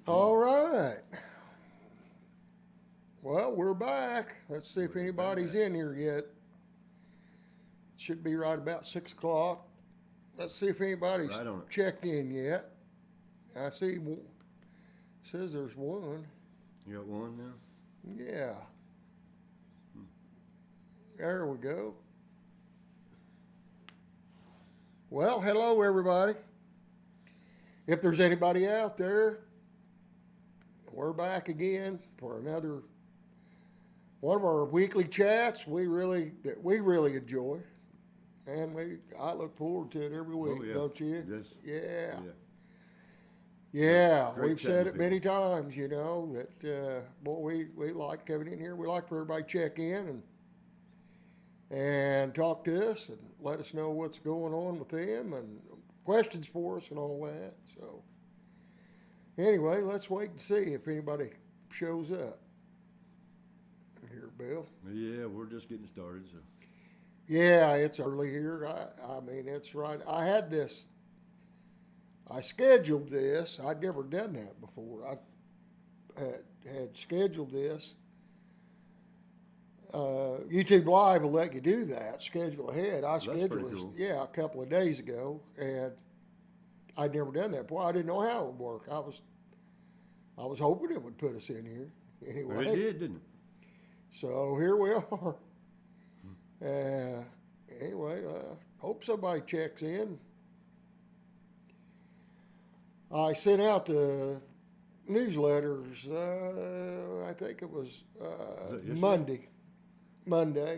All right. Well, we're back. Let's see if anybody's in here yet. Should be right about 6 o'clock. Let's see if anybody's Right on it. checked in yet. I see. Says there's one. You got one now? Yeah. There we go. Well, hello everybody. If there's anybody out there, we're back again for another one of our weekly chats. We really enjoy, and I look forward to it every week, don't you? Yes. Yeah. Yeah, Great we've said it chatting many times, you know, that boy, we like coming in here. We like for everybody to check in and talk to us and let us know what's going on with them and questions for us and all that. So anyway, let's wait and see if anybody shows up. Here, Bill. Yeah, we're just getting started. So. Yeah, it's early here. I mean, it's right. I scheduled this. I'd never done that before. I had scheduled this. YouTube Live will let you do that. Schedule ahead. I scheduled this, cool. A couple of days ago, and I'd never done that before. I didn't know how it would work. I was hoping it would put us in here anyway. Well, it did, didn't it? So here we are. Anyway, hope somebody checks in. I sent out the newsletters, I think it was Monday. Monday?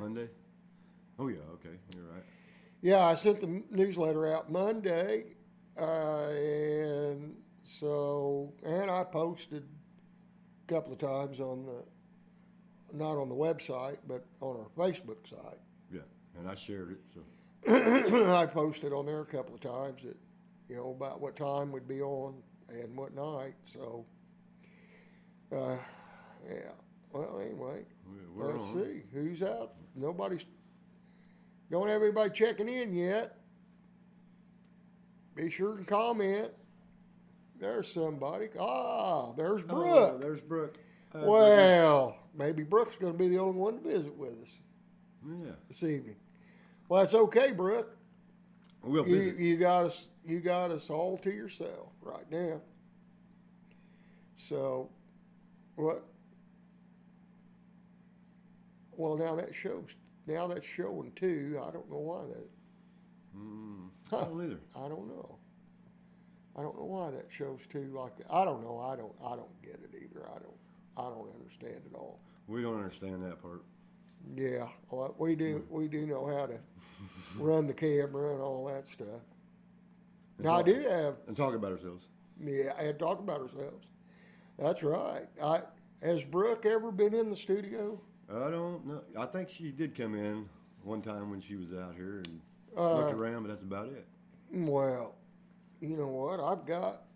Oh, yeah, okay, you're right. Yeah, I sent the newsletter out Monday, and I posted a couple of times not on the website, but on our Facebook site. Yeah, and I shared it, so. I posted on there a couple of times that, about what time would be on and what night. So, yeah. Well, anyway, let's see who's out. Don't have anybody checking in yet. Be sure and comment. There's somebody. There's Brooke. Oh, there's Brooke. Well, maybe Brooke's going to be the only one to visit with us this evening. Well, that's okay, Brooke. We'll visit. You got us all to yourself right now. So, what? Well, now that's showing two. I don't know why that. I don't either. I don't know. I don't know why that shows two like that. I don't know. I don't get it either. I don't understand it all. We don't understand that part. Yeah, well, we do know how to run the camera and all that stuff. Now I do have and talk about ourselves. Yeah, and talk about ourselves. That's right. Has Brooke ever been in the studio? I don't know. I think she did come in one time when she was out here and looked around, but that's about it. Well, you know what? I've got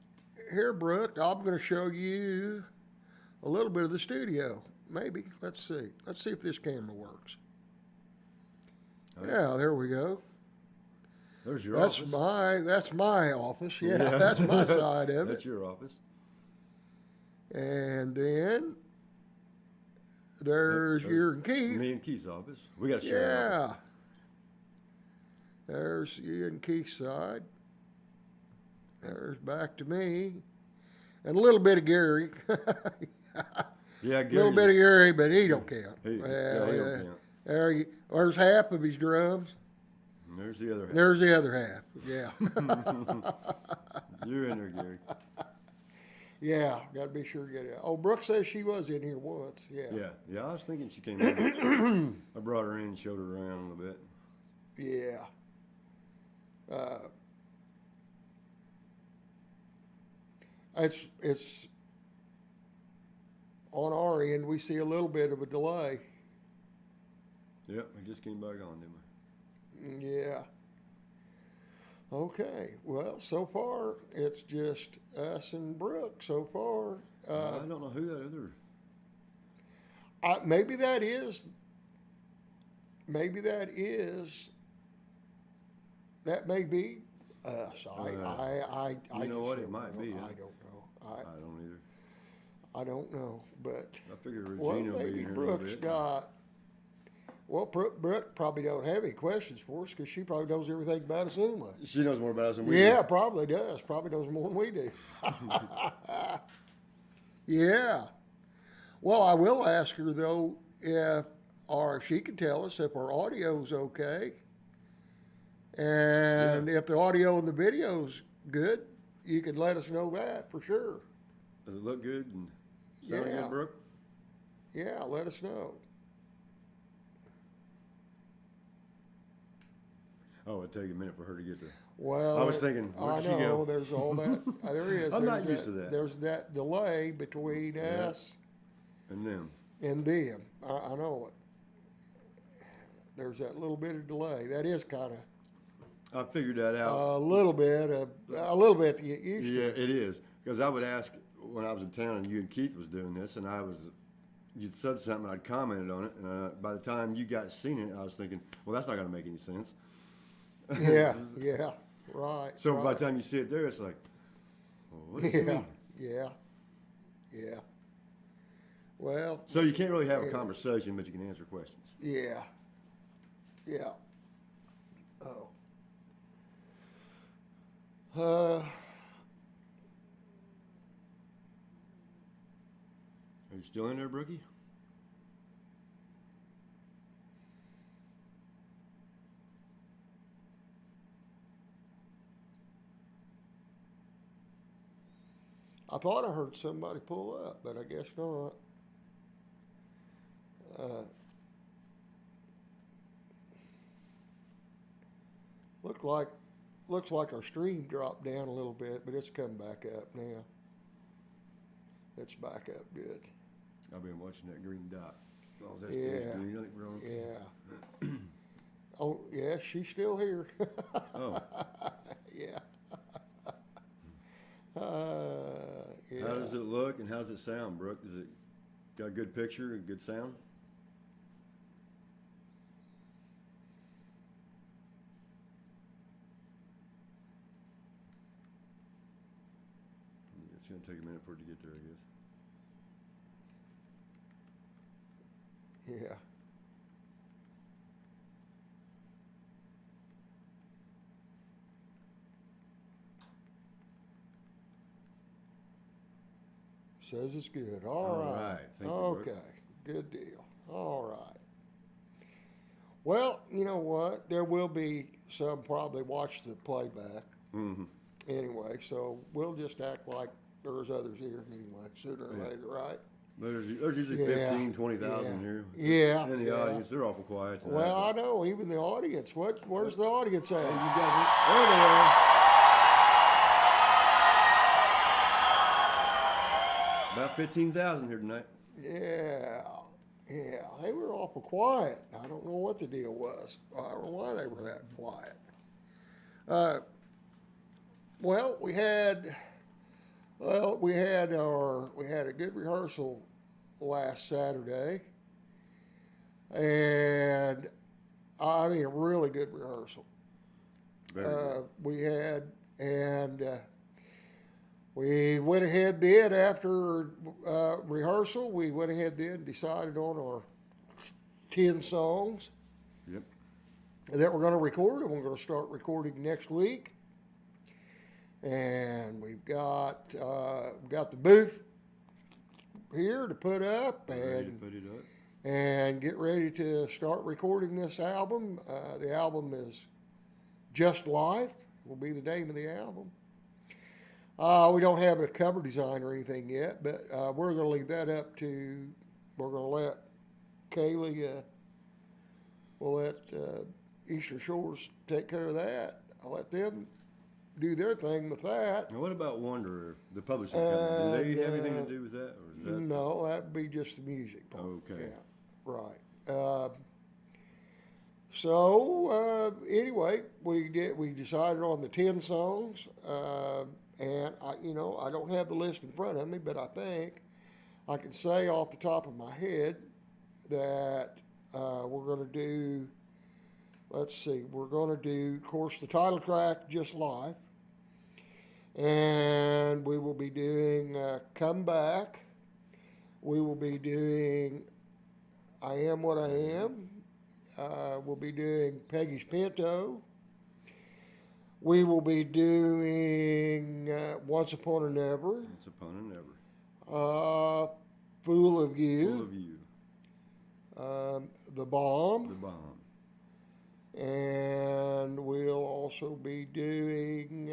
here, Brooke. I'm going to show you a little bit of the studio. Maybe. Let's see. Let's see if this camera works. Right. Yeah, there we go. There's your office. That's my office. Yeah, that's my side of it. That's your office. And then there's your and Keith. Me and Keith's office. We got to share. Yeah. There's you and Keith's side. There's back to me. And a little bit of Gary. Yeah, a little bit of Gary, but he don't count. He don't count. There's half of his drums. And there's the other half. There's the other half. Yeah. You're in there, Gary. Yeah, got to be sure to get it. Oh, Brooke says she was in here once. Yeah. Yeah. I was thinking she came in. I brought her in and showed her around a little bit. Yeah. It's on our end. We see a little bit of a delay. Yep, we just came back on, didn't we? Yeah. Okay. Well, so far it's just us and Brooke. So far. I don't know who that other. Maybe that is. That may be us. You know what? It might be. I don't know. I don't either. I don't know, but I figured Regina would be maybe in here Brooke's a little bit. got. Well, Brooke probably don't have any questions for us because she probably knows everything about us anyway. She knows more about us than we Yeah, do. probably does. Probably knows more than we do. Yeah. Well, I will ask her though or she can tell us if our audio's okay, and if the audio and the video's good, you can let us know that for sure. Does it look good and sound good, Brooke? Yeah, let us know. Oh, it'll take a minute for her to get there. Well, I was thinking, where did she go? There's all that. There is. I'm there's not used to that. There's that delay between us And them. and them. I know it. There's that little bit of delay. That is kind of I figured that out. a little bit to get used Yeah, to. it is. Because I would ask when I was in town and you and Keith was doing this, and you'd said something, I'd commented on it, and by the time you guys seen it, I was thinking, well, that's not going to make any sense. Yeah, right. So right. by the time you see it there, it's like, well, what does it mean? Yeah. Well. So you can't really have a conversation, but you can answer questions. Yeah. Oh. Are you still in there, Brookie? I thought I heard somebody pull up, but I guess not. Looks like our stream dropped down a little bit, but it's come back up now. It's back up good. I've been watching that green dot. As long as that Yeah. stays green, I think we're on. Yeah. Oh, yeah, she's still here. Oh. Yeah. Yeah. How does it look and how does it sound, Brooke? Is it got a good picture and good sound? Yeah, it's going to take a minute for it to get there, I guess. Yeah. Says it's good. All right. Thank you, Okay. Brooke. Good deal. All right. Well, you know what? There will be some probably watch the playback Mm-hmm. anyway, so we'll just act like there's others here anyway, sooner or later, right? There's usually Yeah, 15, 20,000 here. Yeah. In the audience, they're awful quiet tonight. Well, I know, even the audience. Where's the audience at? Hey, you guys, there they are. About 15,000 here tonight. Yeah. They were awful quiet. I don't know what the deal was. I don't know why they were that quiet. Well, we had a good rehearsal last Saturday, and I mean a really good rehearsal. Very good. We went ahead then after rehearsal. We went ahead then and decided on our 10 songs Yep. that we're going to record, and we're going to start recording next week. And we've got the booth here to put up Ready to put it up. and get ready to start recording this album. The album is Just Life, will be the name of the album. We don't have a cover design or anything yet, but we're going to leave that up to, we're going to let Kaylee, we'll let Eastern Shores take care of that. I'll let them do their thing with that. Now, what about Wanderer, the publishing company? Do they have anything to do with that? Or is that No, that'd be just the music part. Okay. Yeah, right. Anyway, we decided on the 10 songs, and I don't have the list in front of me, but I think I can say off the top of my head that we're going to do. Let's see, we're going to do, of course, the title track, Just Life, and we will be doing Come Back. We will be doing I Am What I Am, We'll be doing Peggy's Pinto. We will be doing Once Upon a Never. Once Upon a Never. Fool of You. Full of You. The Bomb. The Bomb. And we'll also be doing.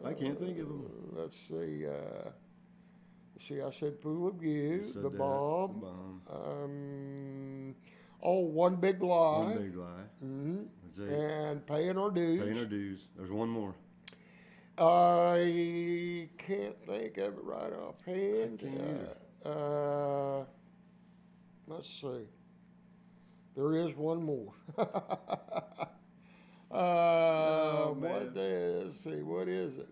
I can't think of them. Let's see. I said Fool of You, Said The that, Bomb. The Bomb. One Big Lie. One Big Lie. Mm-hmm. That's it. And Paying Our Dues. Paying Our Dues. There's one more. I can't think of it right offhand. I can't either. Let's see. There is one more. Man. Let's see. What is it?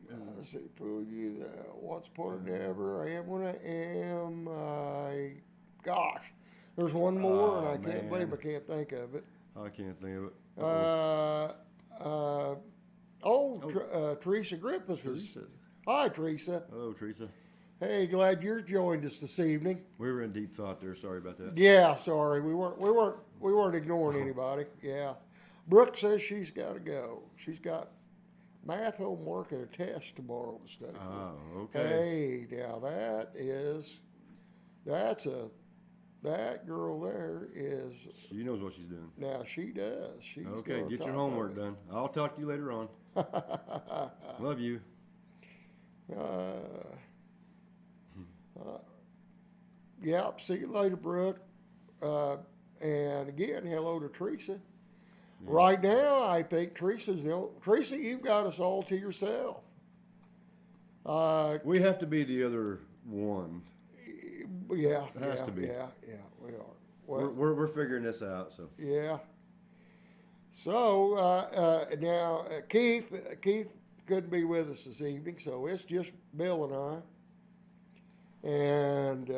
Let's see. Fool You. Once Upon a Never. I Am What I Am. Gosh. There's one more, and I can't believe I can't think of it. I can't think of it. Teresa Griffith is. Teresa. Hi, Teresa. Hello, Teresa. Hey, glad you're joined us this evening. We were in deep thought there. Sorry about that. Yeah, sorry, we weren't ignoring anybody. Yeah, Brooke says she's got to go. She's got math homework and a test tomorrow to study. Oh, okay. Hey, now that girl there is. She knows what she's doing. Now she does. She's Okay, gonna get your talk homework about done. I'll talk to you later on. Love you. Yep. See you later, Brooke. And again, hello to Teresa. Yeah. Right now, I think Teresa, you've got us all to yourself. We have to be the other one. Yeah, It has to be. Yeah, we are. Well, We're figuring this out. So yeah. So now Keith couldn't be with us this evening, so it's just Bill and I. And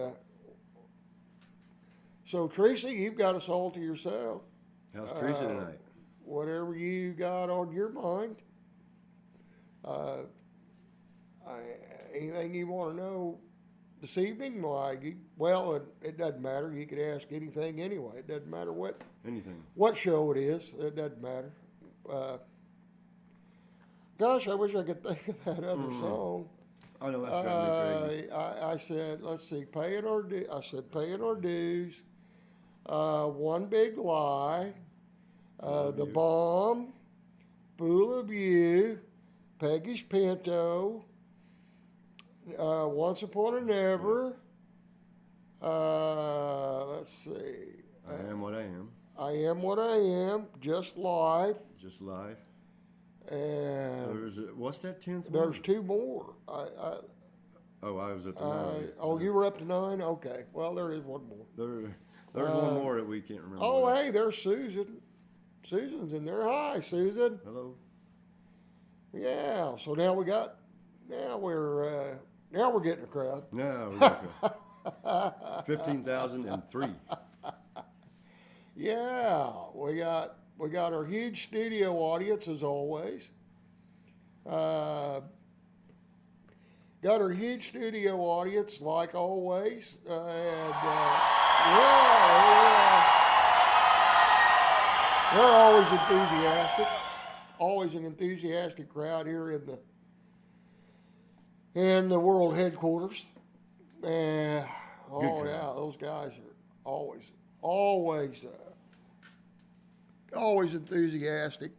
so Teresa, you've got us all to yourself. how's Teresa tonight? Whatever you got on your mind. Anything you want to know this evening? Well, it doesn't matter. You could ask anything anyway. It doesn't matter Anything. what show it is. It doesn't matter. Gosh, I wish I could think of that other song. I know that's driving me crazy. I said, let's see, Paying Our Dues. One Big Lie. The Bomb. Fool of You. Peggy's Pinto. Once Upon a Never. Let's see. I Am What I Am. I Am What I Am. Just Life. Just Live. And What's that 10th one? there's two more. I was at the 9. You were up to 9? Okay. Well, there is one more. There's one more that we can't remember. Oh, hey, there's Susan. Susan's in there. Hi, Susan. Hello. Yeah. So now we're getting a crowd. No, we got 15,003. Yeah, we got our huge studio audience as always. Got our huge studio audience like always, they're always enthusiastic. Always an enthusiastic crowd here in the world headquarters. Yeah, those guys are always enthusiastic.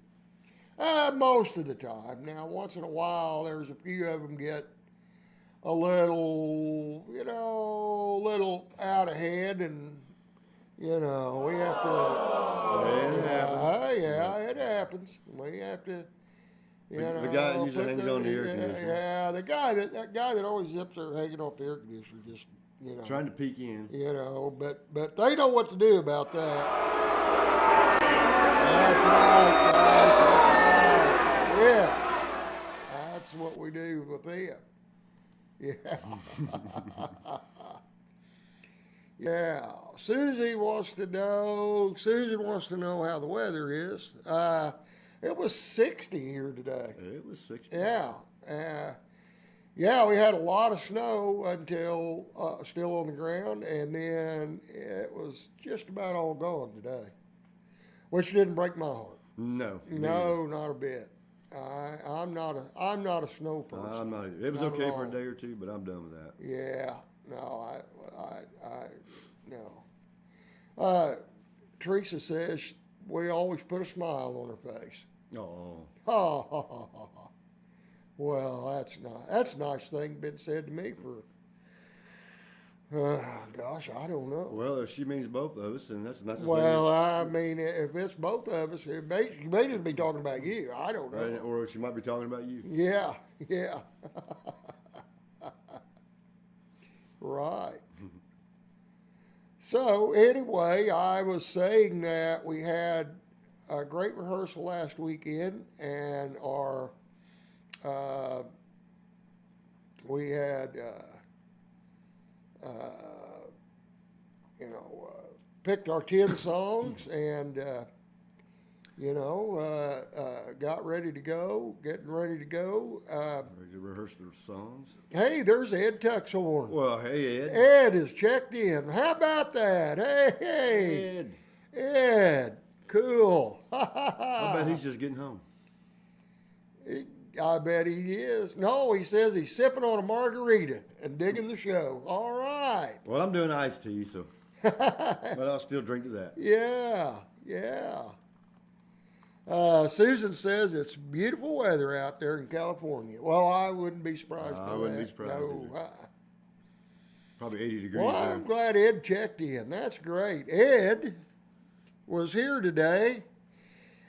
Most of the time. Now, once in a while, there's a few of them get a little out ahead, and we have to. It happens. We have to. The guy that usually hangs on the air conditioner. Yeah, that guy that always zips there hanging off the air conditioner, just trying to peek in. But they know what to do about that. That's right, guys. That's right. Yeah, that's what we do with them. Yeah. Yeah. Susan wants to know how the weather is. It was 60 here today. It was 60. Yeah. Yeah, we had a lot of snow until still on the ground, and then it was just about all gone today, which didn't break my heart. No. No, not a bit. I'm not a snow person. I'm not. It was Not at okay for a all. day or two, but I'm done with that. Yeah, no, no. Teresa says we always put a smile on her face. Oh. Ha ha ha ha ha. Well, that's a nice thing been said to me for. Gosh, I don't know. Well, if she means both of us, then that's a Well, I mean, if it's both of us, she may just be talking about you. I don't know. Right, or she might be talking about you. Yeah, yeah. Right. So anyway, I was saying that we had a great rehearsal last weekend, and we had picked our 10 songs and got ready to go, getting ready to go. Ready to rehearse their songs. Hey, there's Ed Tuxhorn. Well, hey, Ed. Ed is checked in. How about that? Hey, Ed, cool. I bet he's just getting home. I bet he is. No, he says he's sipping on a margarita and digging the show. All right. Well, I'm doing iced tea, so. But I'll still drink to that. Yeah, yeah. Susan says it's beautiful weather out there in California. Well, I wouldn't be surprised by that. I wouldn't be surprised No. either. Probably 80 degrees Well, there. I'm glad Ed checked in. That's great. Ed was here today.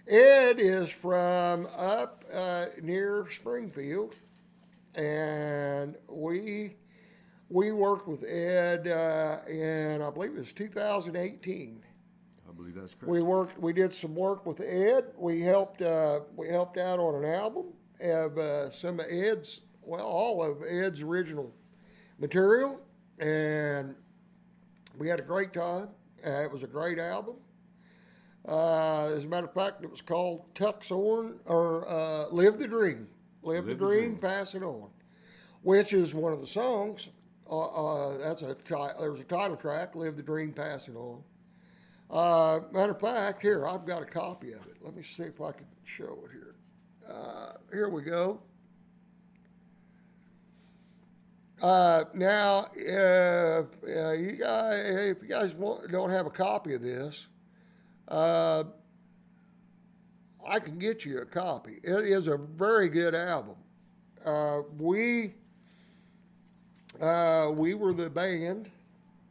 Ed is from up near Springfield, and we worked with Ed in, I believe it was 2018. I believe that's correct. We did some work with Ed. We helped out on an album of some of Ed's, well, all of Ed's original material, and we had a great time. It was a great album. As a matter of fact, it was called Tuxhorn, or Live the Dream. Live the Dream, Pass It On, which is one of the songs. There's a title track, Live the Dream, Pass It On. Matter of fact, here, I've got a copy of it. Let me see if I can show it here. Here we go. Now, if you guys don't have a copy of this, I can get you a copy. It is a very good album. We were the band.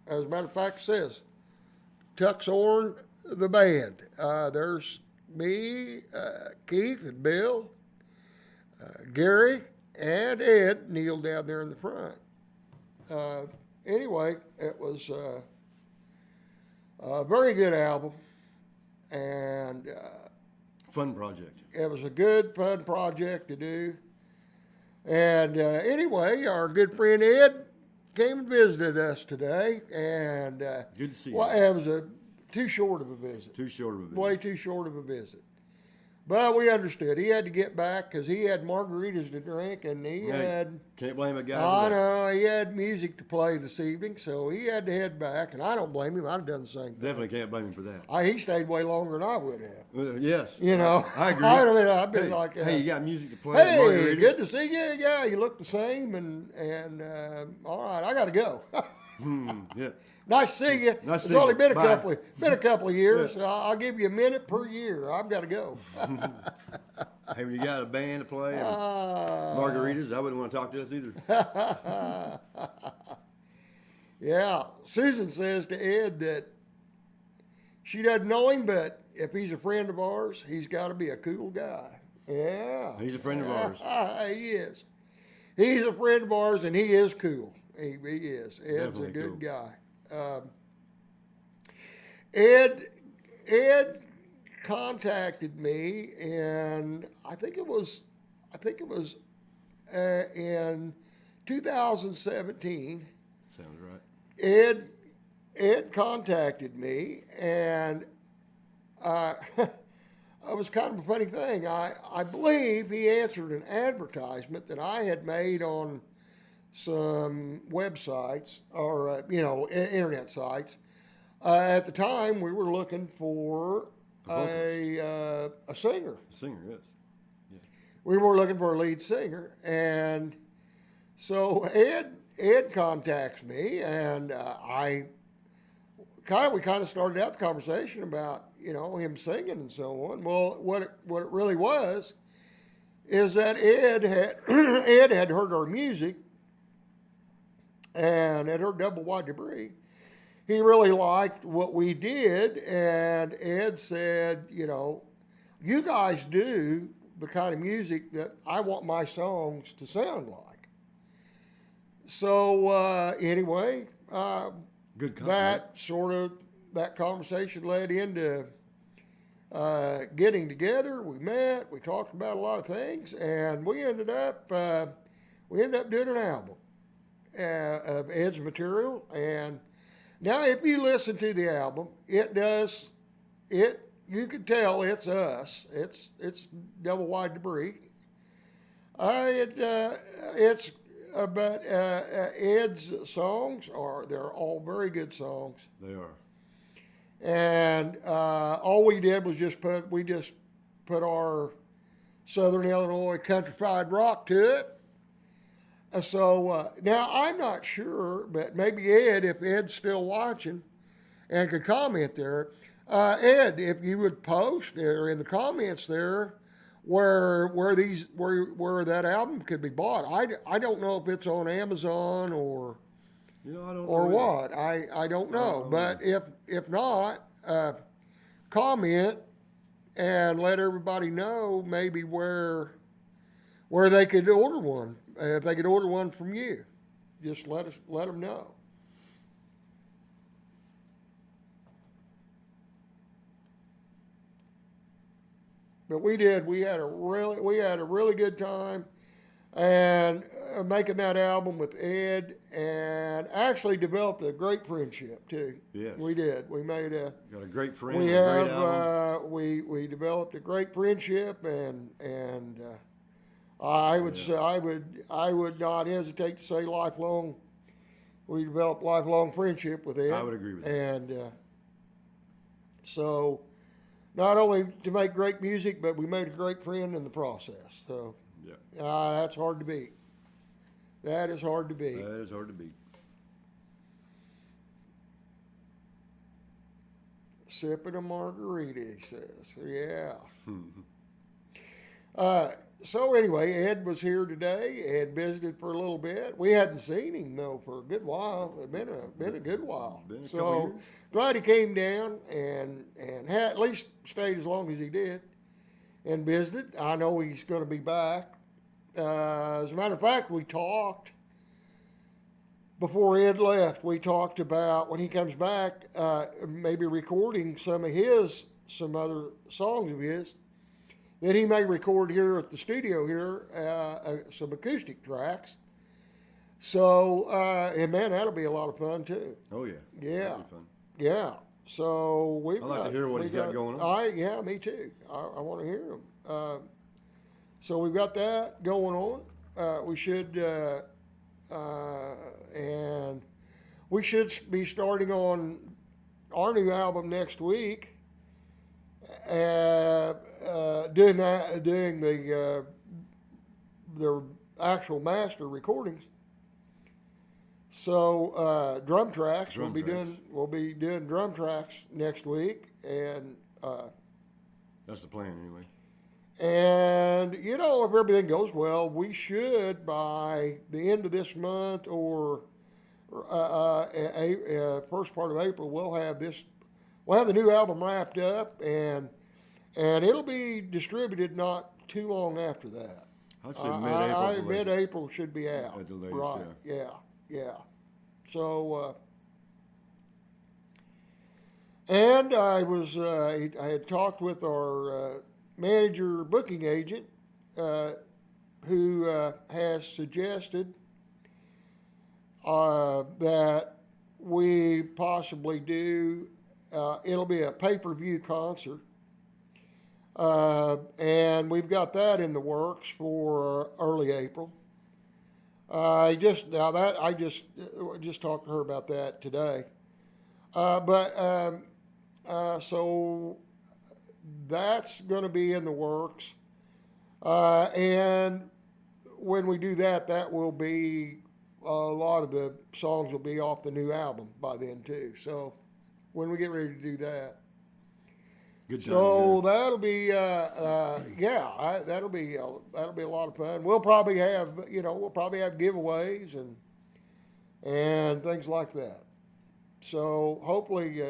As a matter of fact, it says Tuxhorn, the band. There's me, Keith, and Bill, Gary, and Ed kneeled down there in the front. Anyway, it was a very good album, and Fun project. it was a good, fun project to do. And anyway, our good friend Ed came and visited us today, and Good to see you. well, it was too short of a visit. Too short of a visit. Way too short of a visit. But we understood. He had to get back because he had margaritas to drink, and he had. Can't blame a guy I for that. know, he had music to play this evening, so he had to head back, and I don't blame him. I'd have done the same thing. Definitely can't blame him for that. He stayed way longer than I would have. Yes. You know, I agree. I've been Hey, like, hey, you got music to play. hey, margaritas? good to see you. Yeah, you look the same, and all right, I got to go. Yeah. Nice to see you. Nice to It's see only you. been Bye. a couple of years. I'll give you a minute per year. I've got to go. Hey, when you got a band to play and margaritas, I wouldn't want to talk to us either. Yeah, Susan says to Ed that she doesn't know him, but if he's a friend of ours, he's got to be a cool guy. Yeah. He's a friend of ours. He is. He's a friend of ours, and he is cool. He is. Ed's Definitely a good cool. guy. Ed contacted me, and I think it was in 2017. Sounds right. Ed contacted me, and it was kind of a funny thing. I believe he answered an advertisement that I had made on some websites or internet sites. At the time, we were looking for a singer. Singer, yes. Yeah. We were looking for a lead singer, and so Ed contacts me, and we kind of started out the conversation about him singing and so on. Well, what it really was is that Ed had heard our music and had heard DoubleWide Debris. He really liked what we did, and Ed said, you guys do the kind of music that I want my songs to sound like. So anyway, Good company. that conversation led into getting together. We met, we talked about a lot of things, and we ended up doing an album of Ed's material. And now, if you listen to the album, you can tell it's us. It's DoubleWide Debris. It's about Ed's songs they're all very good songs. They are. And all we did was just put our Southern Illinois countrified rock to it. So now I'm not sure, but maybe Ed, if Ed's still watching and could comment there, Ed, if you would post there in the comments there where that album could be bought. I don't know if it's on Amazon or I don't or know what. I don't know. But if not, comment and let everybody know maybe where they could order one. If they could order one from you, just let them know. But we did. We had a really good time, and making that album with Ed, and actually developed a great friendship too. Yes. We did. We made got a great friend. We a have great album. we developed a great friendship, and I would say I would not hesitate to say lifelong. We developed lifelong friendship with Ed. I would agree with that. And so, not only to make great music, but we made a great friend in the process. So, Yeah. that's hard to beat. That is hard to beat. That is hard to beat. Sipping a margarita, he says. Yeah. So anyway, Ed was here today. Ed visited for a little bit. We hadn't seen him though for a good while. It'd been a good while. Been a couple So years. glad he came down and had at least stayed as long as he did and visited. I know he's going to be back. As a matter of fact, we talked before Ed left. We talked about when he comes back, maybe recording some other songs of his that he may record here at the studio here, some acoustic tracks. So, and man, that'll be a lot of fun too. Oh yeah. Yeah. That'd be fun. Yeah. So I'd like to hear what he's got going on. Yeah, me too. I want to hear him. So we've got that going on. We should be starting on our new album next week. Doing the actual master recordings. So we'll be doing drum tracks next week, and That's the plan anyway. and if everything goes well, we should by the end of this month or first part of April, we'll have the new album wrapped up, and it'll be distributed not too long after that. I'd say mid-April. Mid-April should be out. At the latest, right? Yeah. So, and I had talked with our manager, booking agent, who has suggested that we possibly do. It'll be a pay-per-view concert. And we've got that in the works for early April. I just talked to her about that today. So that's going to be in the works. And when we do that, that will be a lot of the songs will be off the new album by then too. So when we get ready to do that, Good time. so that'll be that'll be a lot of fun. We'll probably have giveaways and things like that. So hopefully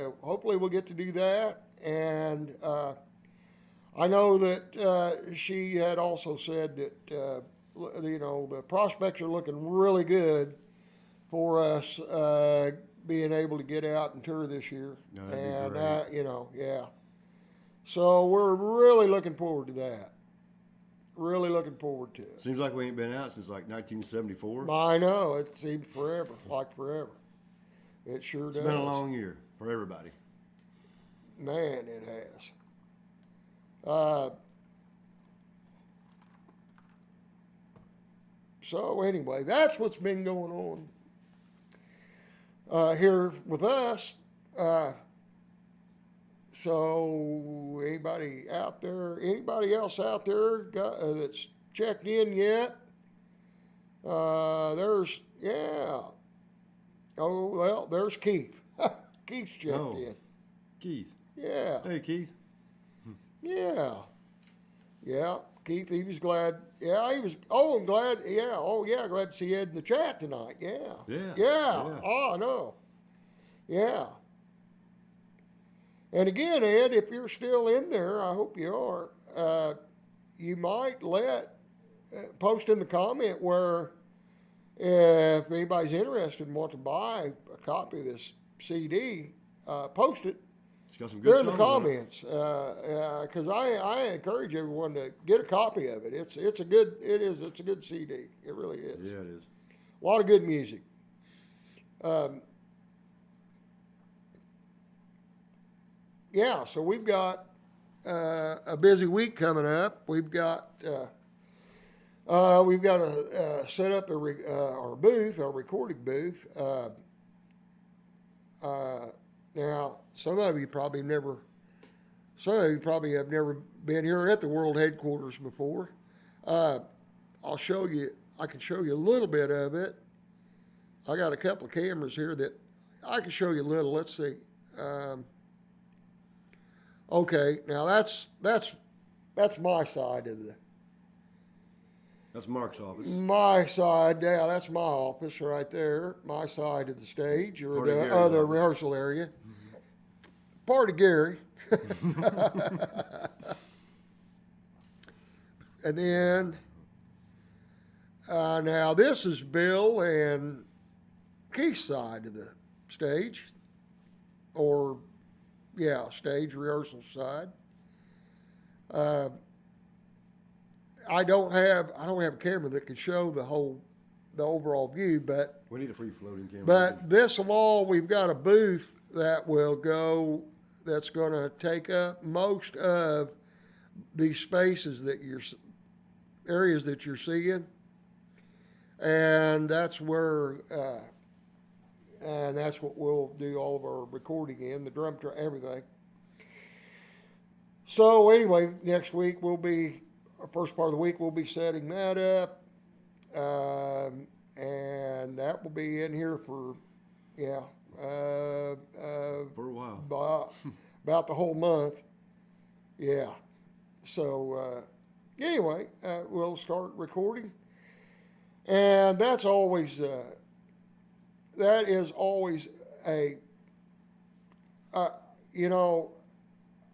we'll get to do that. And I know that she had also said that the prospects are looking really good for us being able to get out and tour this year. No, that'd be great. Yeah. So we're really looking forward to that. Really looking forward to it. Seems like we ain't been out since like 1974. I know, it seems forever, like forever. It sure does. It's been a long year for everybody. Man, it has. So anyway, that's what's been going on here with us. So anybody else out there that's checked in yet? Oh, well, there's Keith. Keith's checked in. Keith. Yeah. Hey, Keith. Yeah. Keith, he was glad. Yeah, he was. Oh, I'm glad. Yeah. Oh, yeah. Glad to see Ed in the chat tonight. Yeah. Yeah. Oh, I know. Yeah. And again, Ed, if you're still in there, I hope you are. You might post in the comment where if anybody's interested and want to buy a copy of this CD, post it. It's got some good They're in the songs on it. comments because I encourage everyone to get a copy of it. It's a good CD. It really is. Yeah, it is. A lot of good music. So we've got a busy week coming up. We've got to set up our booth, our recording booth. Now, some of you probably have never been here at the world headquarters before. I'll show you. I can show you a little bit of it. I got a couple of cameras here that I can show you a little. Let's see. Okay, now that's my side of the. That's Mark's office. My side, yeah, that's my office right there. My side of the stage or Part of the Gary's other office. rehearsal area. Part of Gary. And then now this is Bill and Keith's side of the stage, stage rehearsal side. I don't have a camera that can show the overall view, but We need a free floating camera. but this along, we've got a booth that's going to take up most of these spaces areas that you're seeing. And that's where, and that's what we'll do all of our recording in, the drum track, everything. So anyway, next week first part of the week we'll be setting that up. And that will be in here for For a while. about the whole month. Yeah. So anyway, we'll start recording, and that is always a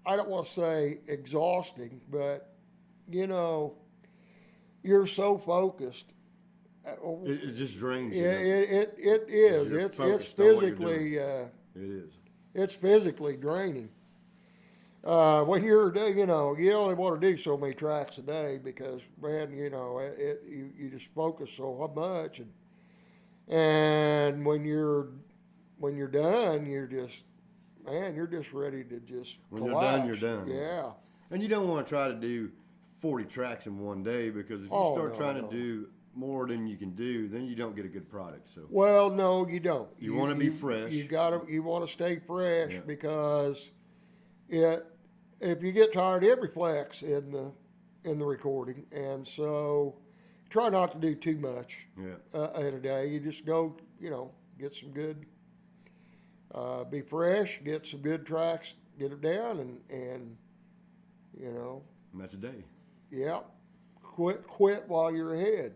I don't want to say exhausting, but you're so focused. It just drains you. It is. You're It's focused on what you're physically. It is. It's physically draining. When you only want to do so many tracks a day because, man, you just focus so much, and when you're done, you're just ready to just When collapse. you're done. Yeah. And you don't want to try to do 40 tracks in one day because if you Oh, start no, trying no. to do more than you can do, then you don't get a good product. So Well, no, you don't. You wanna be fresh. You want to stay fresh Yeah. because if you get tired, it reflects in the recording, and so try not to do too much yeah, in a day. You just go, get some good, be fresh, get some good tracks, get it down, and and that's a day. yeah, quit while you're ahead.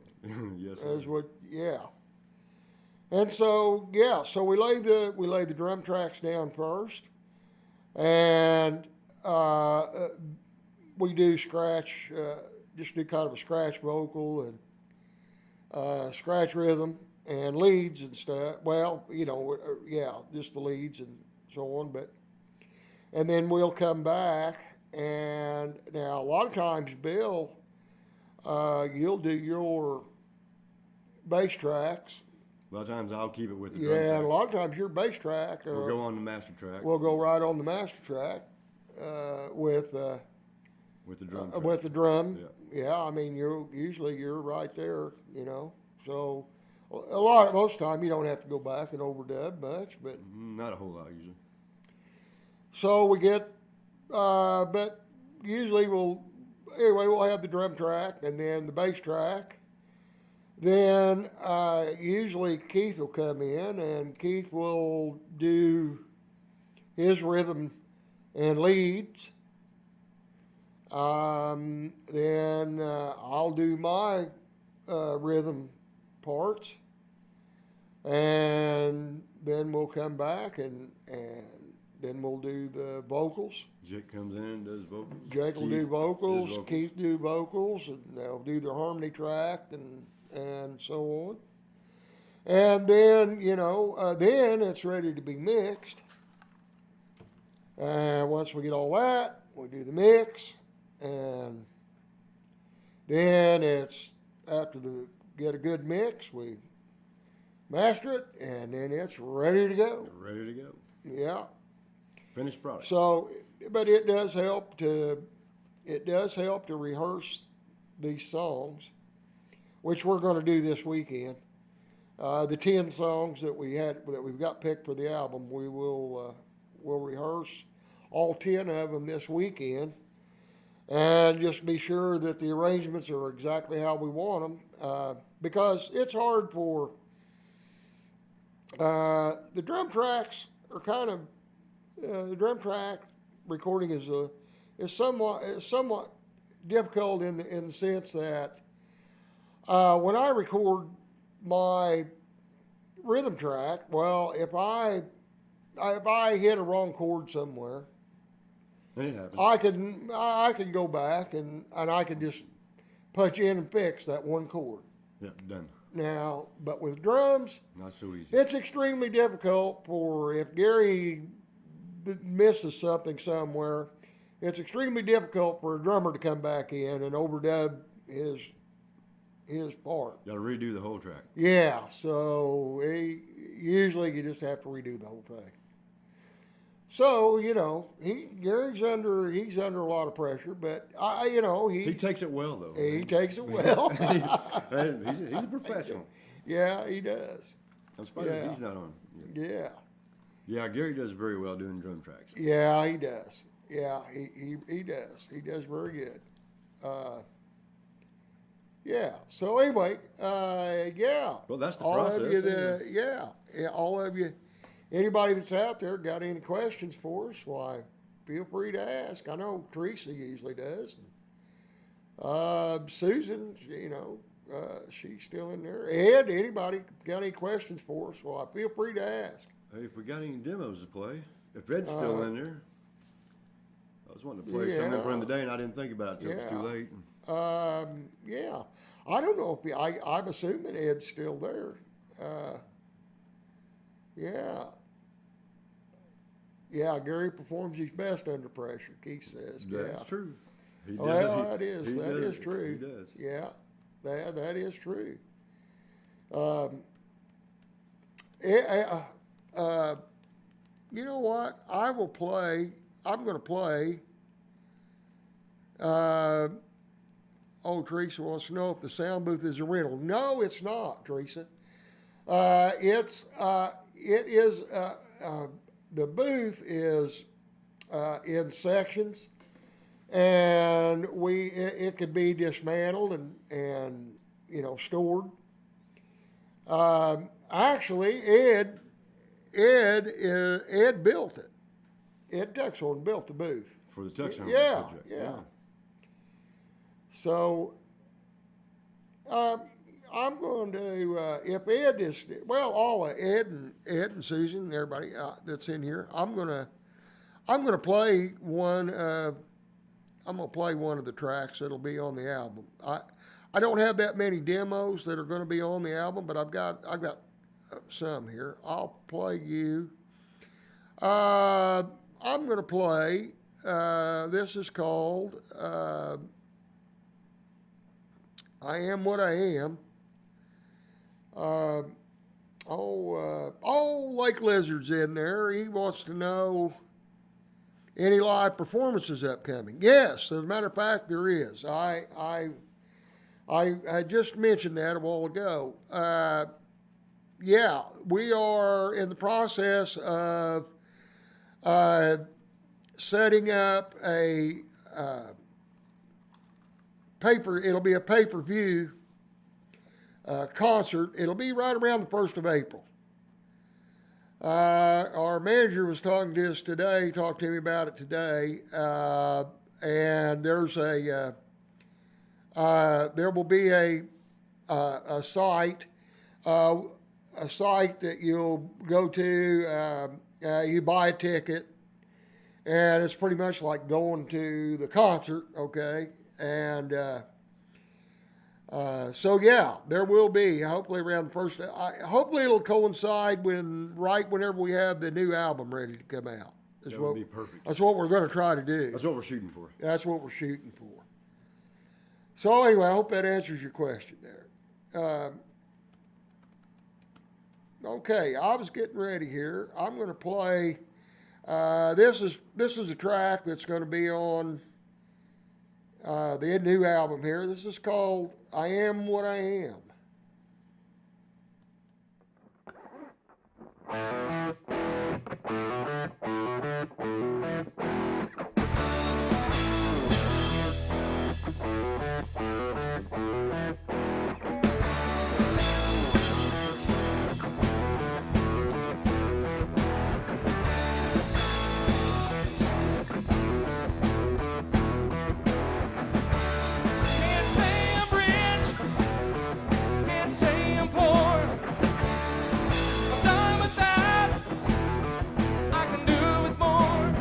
Yes, Is sir. what, yeah. And so we lay the drum tracks down first, and we do scratch, just do kind of a scratch vocal and scratch rhythm and leads and stuff. Well, just the leads and so on. And then we'll come back, and now a lot of times, Bill, you'll do your bass tracks. A lot of times I'll keep it with the drum Yeah, and a track. lot of times your bass track We'll go on the master track will go right on the master track with with the drum track. with the drum. Yeah. Yeah, I mean you're right there, So most of the time you don't have to go back and overdub much, but Not a whole lot usually. so we get, but usually we'll have the drum track and then the bass track. Then usually Keith will come in and Keith will do his rhythm and leads. Then I'll do my rhythm parts, and then we'll come back and then we'll do the vocals. Jake comes in and does vocals. Jake will Keith do does vocals, Keith do vocals, and they'll do their harmony track and so on. And then, then it's ready to be mixed. And once we get all that, we do the mix, and then it's after get a good mix, we master it, and then it's ready to go. Ready to go. Yeah. Finished product. So, but it does help to rehearse these songs, which we're going to do this weekend. The 10 songs that we've got picked for the album, we'll rehearse all 10 of them this weekend, and just be sure that the arrangements are exactly how we want them, because it's hard for the drum tracks are kind of the drum track recording is somewhat difficult in the sense that when I record my rhythm track, well, if I hit a wrong chord somewhere, And it happens. I can go back and I can just punch in and fix that one chord. Yeah, done. Now, but with drums, Not so easy. it's extremely difficult for if Gary misses something somewhere, it's extremely difficult for a drummer to come back in and overdub his part. Got to redo the whole track. Yeah, so usually you just have to redo the whole thing. So Gary's under a lot of pressure, but He takes it well though. he takes it well. he's a professional. Yeah, he does. I'm surprised Yeah. he's not on. Yeah. Yeah, Gary does very well doing drum tracks. Yeah, he does. Yeah, he does. He does very good. Yeah. So anyway, yeah. Well, that's the all process. of you, anyway. all of you, anybody that's out there got any questions for us? Why, feel free to ask. I know Teresa usually does. Susan, she's still in there. Ed, anybody got any questions for us? Why, feel free to ask. Hey, if we got any demos to play, if Ed's still in there, I was wanting to play something for him today, and I didn't think about it till it was too late. Yeah, I don't know if I'm assuming Ed's still there. Yeah, Gary performs his best under pressure, Keith says. That's true. He does. Well, that is He does. true. He does. Yeah, that is true. You know what? I'm going to play. Oh, Teresa wants to know if the sound booth is a rental. No, it's not, Teresa. It is, the booth is in sections, and it could be dismantled and stored. Actually, Ed built it. Ed Tuxhorn built the booth. For the Tuxhorn project. Yeah. So, I'm going to, if Ed is, well, all of Ed and Susan and everybody that's in here, I'm gonna play one. I'm gonna play one of the tracks that'll be on the album. I don't have that many demos that are going to be on the album, but I've got some here. I'll play you. I'm going to play. This is called "I Am What I Am." Lake Lizard's in there. He wants to know any live performances upcoming. Yes, as a matter of fact, there is. I just mentioned that a while ago. Yeah, we are in the process of setting up a it'll be a pay-per-view concert. It'll be right around the 1st of April. Our manager was talking to us today, talked to me about it today, and there's there will be a site that you'll go to. You buy a ticket, and it's pretty much like going to the concert, okay? And so yeah, there will be hopefully around the first. Hopefully it'll coincide whenever we have the new album ready to come out. That would be perfect. That's what we're going to try to do. That's what we're shooting for. That's what we're shooting for. So anyway, I hope that answers your question there. Okay, I was getting ready here. I'm going to play. This is a track that's going to be on the new album here. This is called "I Am What I Am." Can't say I'm rich, can't say I'm poor. I'm done with that, I can do with more.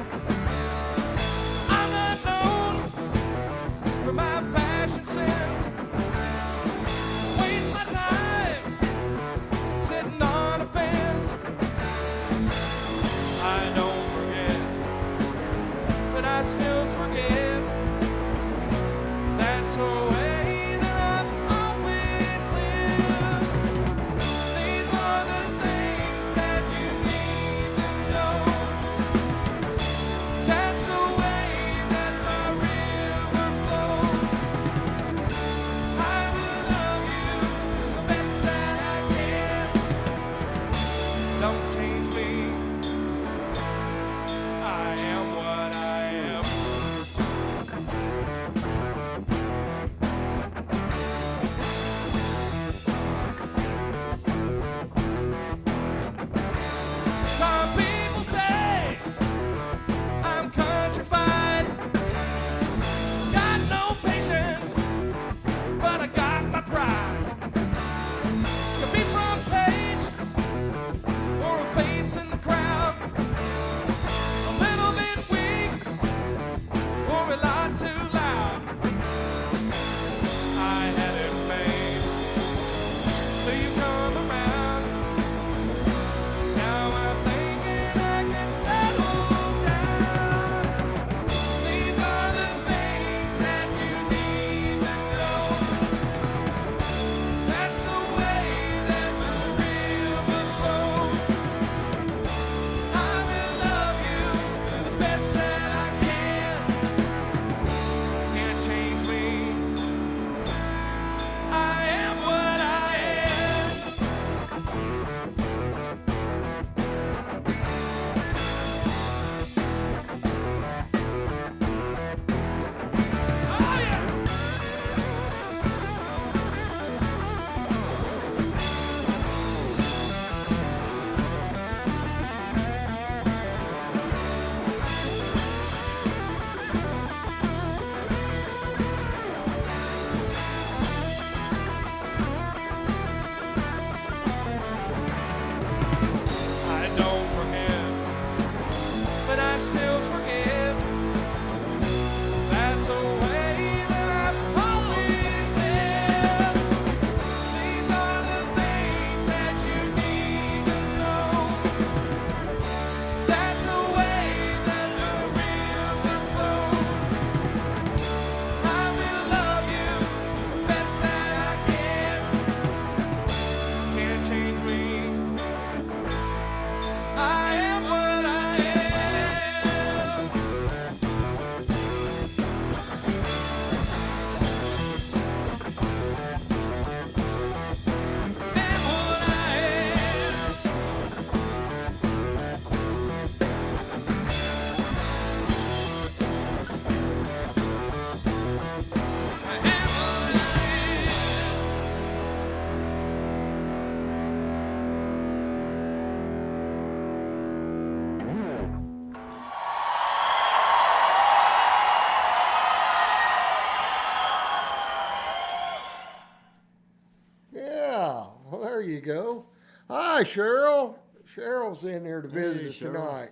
Hi, Cheryl. Cheryl's in here to visit Hey, us Cheryl. tonight.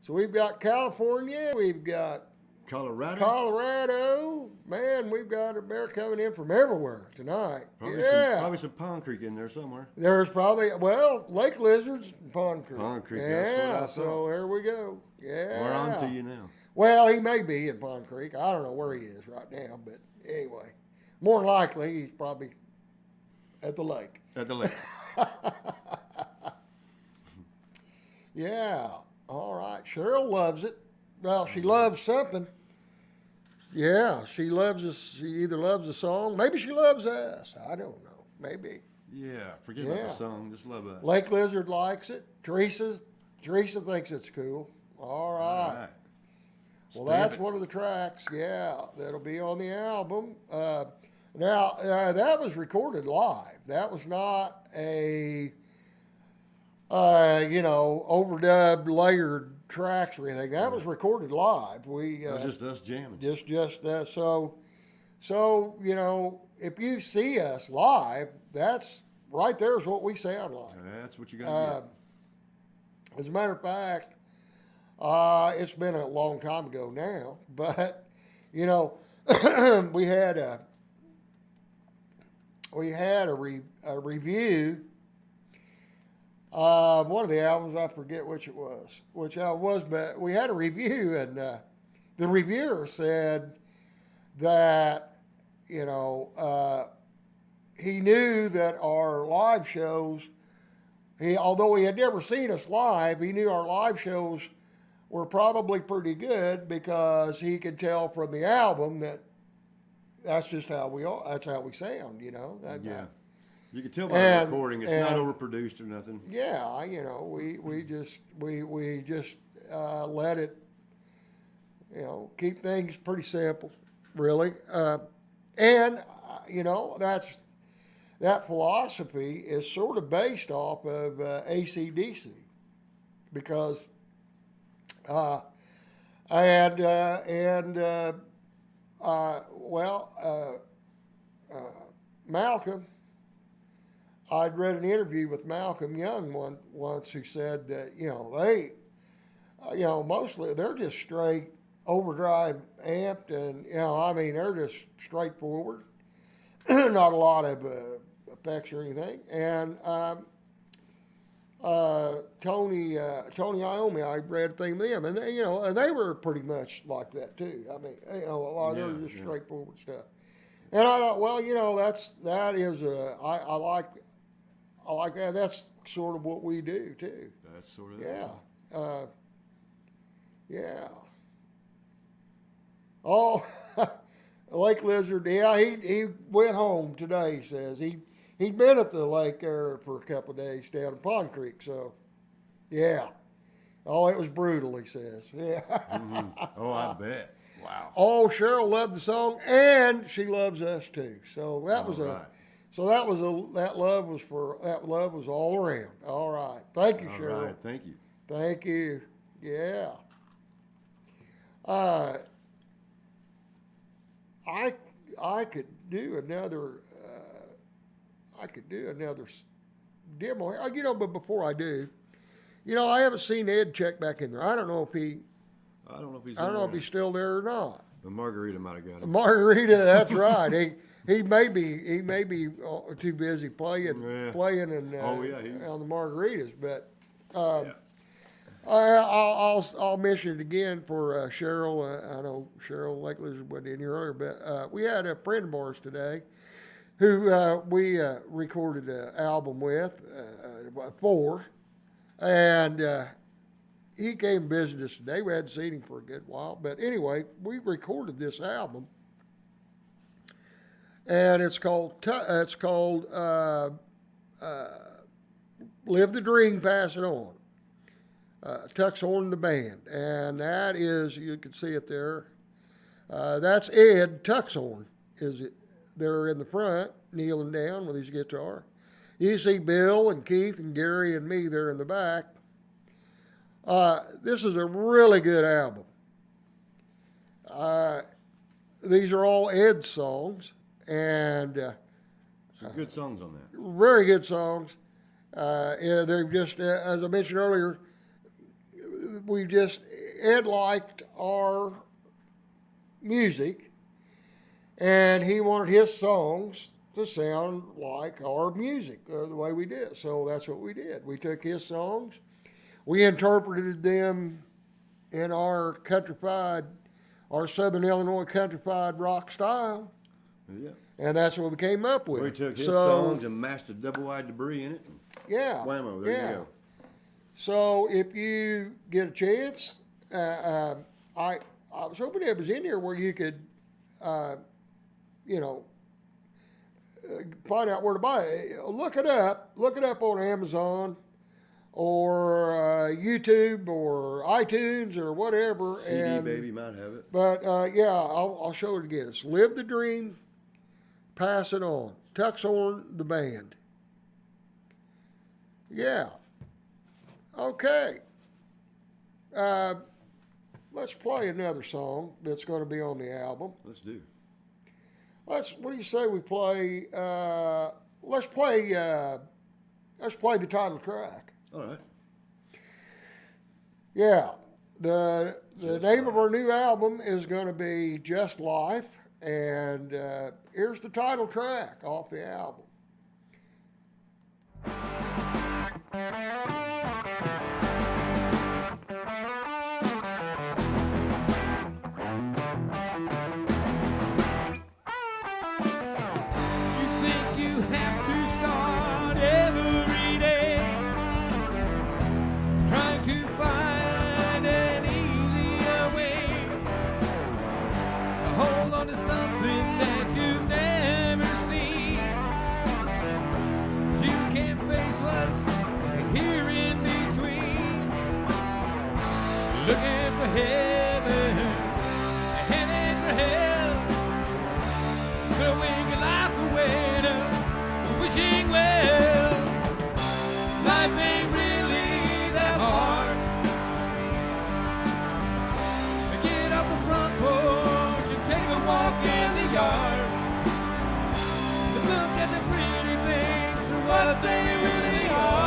So we've got California, we've got Colorado. Colorado. Man, we've got a bear coming in from everywhere tonight. Probably some Pond Creek in there somewhere. There's probably, well, lake lizards and Pond Creek. Pond Creek, that's what I so thought. there we go. Yeah. We're on to you now. Well, he may be in Pond Creek. I don't know where he is right now, but anyway, more than likely he's probably at the lake. At the lake. Yeah. All right. Cheryl loves it. Well, she loves something. Yeah, she loves us. She either loves the song, maybe she loves us. I don't know. Maybe. Yeah, forget about Yeah. the song. Just love us. Lake Lizard likes it. Teresa thinks it's cool. All right. All right. Well, Stamp that's it. one of the tracks. Yeah, that'll be on the album. Now, that was recorded live. That was not a, overdubbed, layered tracks or anything. That was recorded live. We It was just us jamming. just so if you see us live, that's right there is what we sound like. That's what you got to As a matter of fact, it's been a long time ago now, but we had a review one of the albums. I forget which album it was, but we had a review, and the reviewer said that he knew that our live shows. Although he had never seen us live, he knew our live shows were probably pretty good because he could tell from the album that that's just how we are. That's how we sound, Yeah. You can tell by And- the recording. It's not overproduced or nothing. Yeah, we just let it, keep things pretty simple, really. That philosophy is sort of based off of AC/DC because, Malcolm. I'd read an interview with Malcolm Young once who said that they, mostly they're just straight overdrive amped, and they're just straightforward, not a lot of effects or anything. And Tony Iommi, I read a thing with them, and they were pretty much like that too. A lot of them just straightforward stuff. And I thought, well, I like that. That's sort of what we do too. That's sort of Yeah. Yeah. Oh, Lake Lizard. Yeah, he went home today. He says he'd been at the lake there for a couple of days down in Pond Creek. So, yeah. Oh, it was brutal. He says. Yeah. Oh, I bet. Wow. Oh, Cheryl loved the song, and she loves us too. So that was Right. that love was all around. All right. Thank you, All Cheryl. right. Thank you. Thank you. Yeah. I could do another. Demo here. But before I do, I haven't seen Ed check back in there. I don't know if he's still there or not. The margarita might have got him. Margarita, that's right. He may be too busy playing and on the margaritas, but I'll mention it again for Cheryl. I know Cheryl Lake Lizard wasn't in here earlier, but we had a friend of ours today who we recorded an album with for, and he came and visited us today. We hadn't seen him for a good while, but anyway, we recorded this album, and it's called "Live the Dream, Pass It On." Tux Horn the band, and that is, you can see it there. That's Ed Tuxhorn is it there in the front, kneeling down with his guitar. You see Bill and Keith and Gary and me there in the back. This is a really good album. These are all Ed's songs, and Some good songs on that. very good songs. Yeah, they're just, as I mentioned earlier, Ed liked our music, and he wanted his songs to sound like our music, the way we did. So that's what we did. We took his songs, we interpreted them in our countrified, our Southern Illinois countrified rock style, Yeah. and that's what we came up with. We took his songs and mastered DoubleWide Debris in it. Yeah. Whammo, there you go. So if you get a chance, I was hoping it was in here where you could, you know, find out where to buy it. Look it up. Look it up on Amazon or YouTube or iTunes or whatever. CD Baby might have it. But yeah, I'll show it again. It's Live the Dream, Pass It On. Tuxhorn, the band. Yeah. Okay. Let's play another song that's going to be on the album. Let's do. What do you say we play? Let's play the title track. All right. Yeah. The name of our new album is going to be Just Life, and here's the title track off the album. Looking for heaven, heading for hell, throwing your life away, wishing well. Life ain't really that hard. Get off the front porch and take a walk in the yard. Look at the pretty things for what they really are.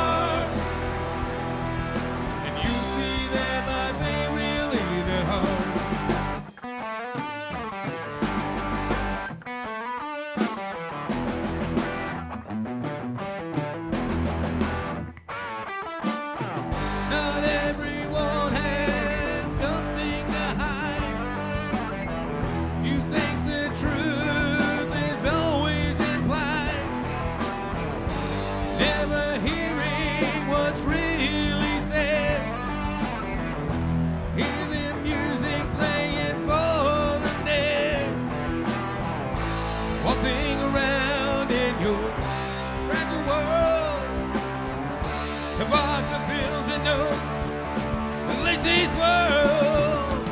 These world,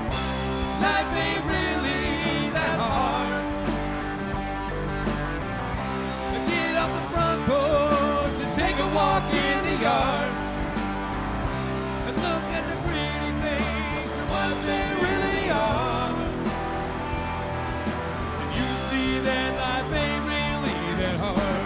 life ain't really that hard. Get off the front porch and take a walk in the yard and look at the pretty things for what they really are. And you see that life ain't really that hard.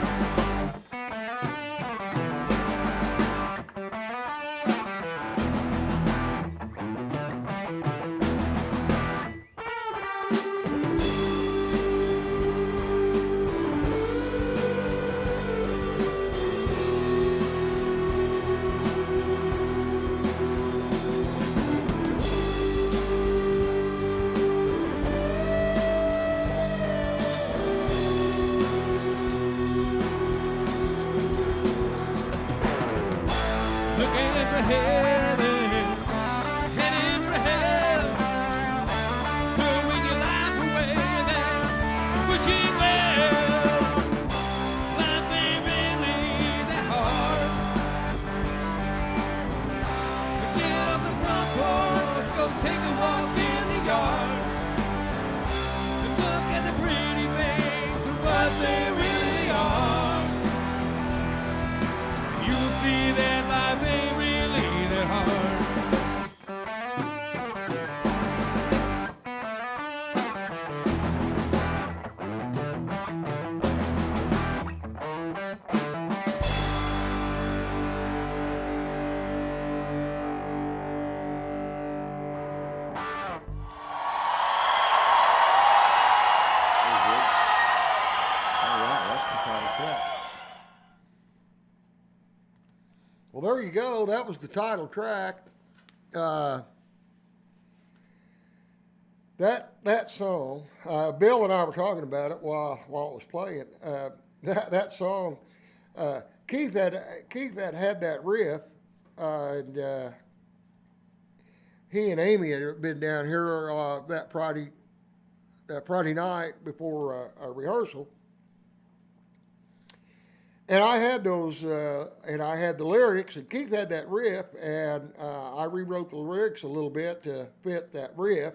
there you go. That was the title track. That song, Bill and I were talking about it while it was playing. That song, Keith had that riff, and he and Amy had been down here that Friday night before a rehearsal. And I had those, and I had the lyrics, and Keith had that riff, and I rewrote the lyrics a little bit to fit that riff.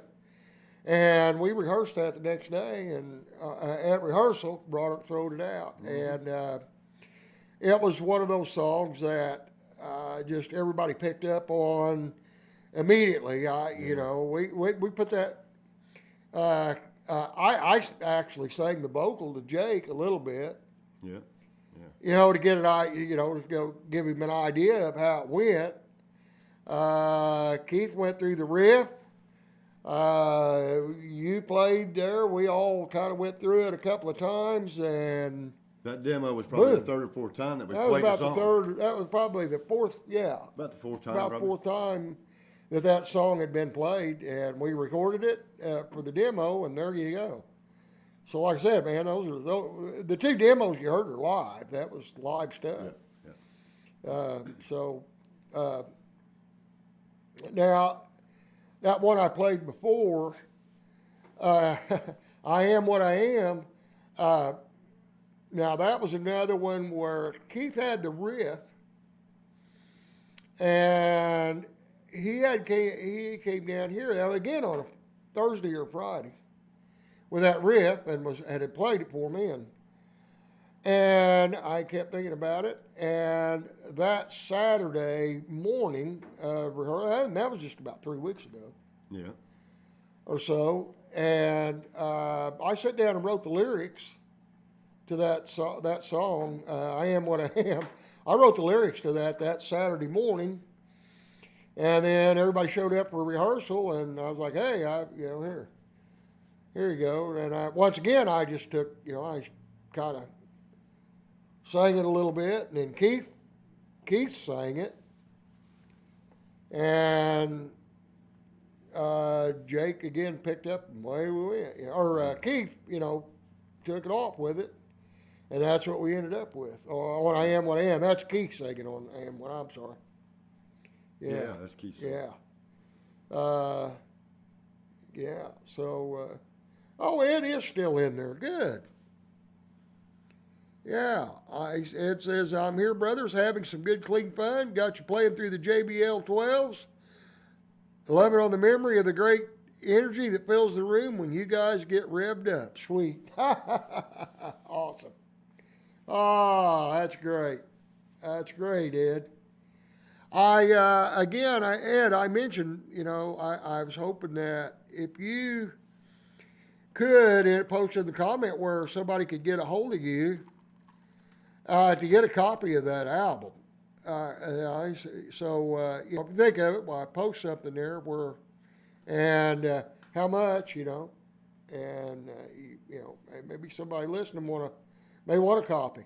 And we rehearsed that the next day, and at rehearsal, throwed it out. Mm-hmm. And it was one of those songs that just everybody picked up on immediately. You know, we put that. I actually sang the vocal to Jake a little bit. Yeah. You know, to get to go give him an idea of how it went. Keith went through the riff. You played there. We all kind of went through it a couple of times, and that demo was probably boom. The third or fourth time that we That played was the about song. That was probably the fourth. Yeah, about the fourth time. About the fourth time that song had been played, and we recorded it for the demo, and there you go. So, like I said, man, the two demos you heard are live. That was live stuff. Yeah. Now, that one I played before, I Am What I Am. Now, that was another one where Keith had the riff, and he came down here, now again on a Thursday or Friday, with that riff, and had played it for me, and I kept thinking about it. And that Saturday morning, and that was just about 3 weeks ago, or so. And I sat down and wrote the lyrics to that song, "I Am What I Am." I wrote the lyrics to that Saturday morning, and then everybody showed up for rehearsal, and I was like, "Hey, here you go." And once again, I just took, I kind of sang it a little bit, and then Keith sang it, and Jake again picked up, and away we went. Or Keith, took it off with it, and that's what we ended up with. On "I Am What I Am," that's Keith singing on "I Am What I'm Sorry." Yeah, that's Keith. Yeah. Yeah. So. It is still in there. Good. Yeah. It says, "I'm here, brothers, having some good, clean fun. Got you playing through the JBL 12s. Loving on the memory of the great energy that fills the room when you guys get revved up." Sweet. Awesome. Oh, that's great. That's great, Ed. Ed, I mentioned, I was hoping that if you could, and post in the comment where somebody could get a hold of you to get a copy of that album. If you think of it, I post something there and how much, and maybe somebody listening may want a copy.